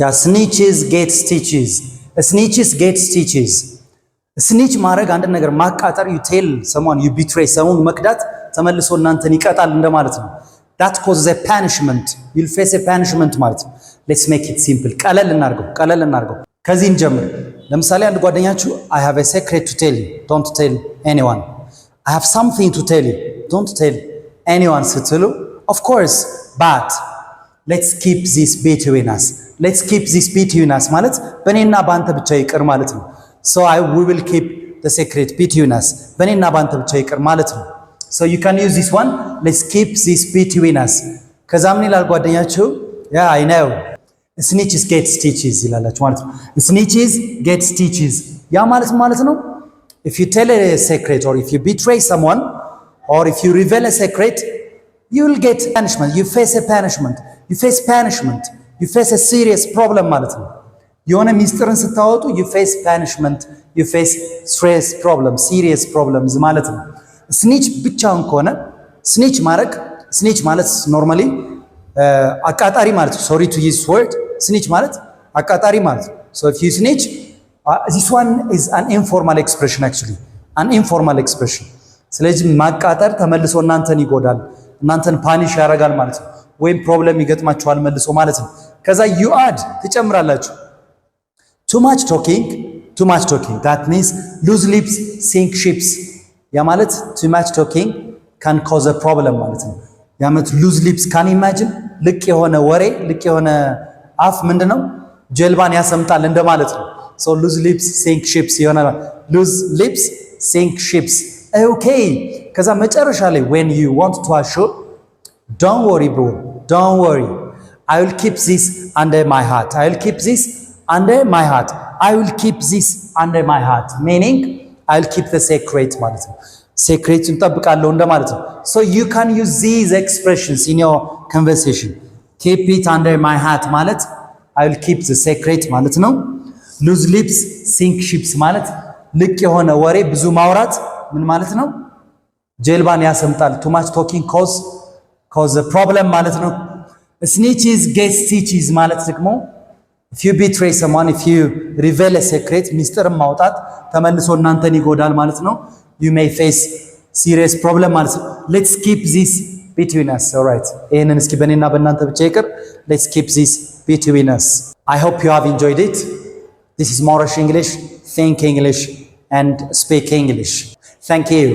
ያ snitches get stitches snitches get stitches snitch ማድረግ አንድ ነገር ማቃጠር you tell someone you betray someone መክዳት ተመልሶ እናንተን ይቀጣል እንደማለት ነው that causes a punishment you'll face a punishment ማለት ነው let's make it simple ቀለል እናርገው ከዚህ እንጀምር ለምሳሌ አንድ ጓደኛችሁ I have a secret to tell you don't tell anyone I have something to tell you don't tell anyone ስትሉ of course but let's keep this between us ማለት በእኔና ባንተ ብቻ ይቅር ማለት ነው so we will keep the secret between us በእኔና ባንተ ብቻ ይቅር ማለት ነው so you can use this one let's keep this between us ከዛ ምን ይላል ጓደኛችሁ yeah I know snitches get stitches ይላላችሁ ማለት ነው snitches get stitches ያ ማለት ነው if you tell a secret or if you betray someone or if you reveal a secret you will get punishment you face a serious problem ማለት ነው የሆነ ሚስጥርን ስታወጡ you face punishment you face stress problem serious problems ማለት ነው snitch ብቻውን ከሆነ snitch ማለት normally አቃጣሪ ማለት ነው sorry to use this word snitch ማለት አቃጣሪ ማለት ነው so if you snitch this one is an informal expression actually an informal expression ስለዚህ ማቃጠር ተመልሶ እናንተን ይጎዳል እናንተን ፓኒሽ ያደርጋል ማለት ነው ወይም ፕሮብለም ይገጥማችኋል መልሶ ማለት ነው ከዛ you add ትጨምራላችሁ too much talking that means loose lips sink ships ያ ማለት too much talking can cause a problem ማለት ነው ያ ማለት loose lips can imagine ልቅ የሆነ ወሬ ልቅ የሆነ አፍ ምንድነው ጀልባን ያሰምጣል እንደማለት ነው so loose lips sink ships ይሆናል loose lips sink ships okay ከዛ መጨረሻ ላይ when you want to assure don't worry bro don't worry I will keep this under my heart meaning I will keep the secret ማለት ነው secretን ጠብቃለሁ እንደማለት ነው so you can use these expressions in your conversation keep it under my heart ማለት I will keep the secret ማለት ነው loose lips sink ships ማለት ልቅ የሆነ ወሬ ብዙ ማውራት ምን ማለት ነው ጀልባን ያሰምጣል too much talking cause a problem ማለት ነው snitches get stitches ማለት ደግሞ if you betray someone if you reveal a secret ሚስጥር ማውጣት ተመልሶ እናንተን ይጎዳል ማለት ነው you may face serious problem ማለት ነው let's keep this between us all right ይሄንን እስኪ በእኔና በእናንተ ብቻ ይቅር let's keep this between us I hope you have enjoyed it this is Morash English think English and speak English thank you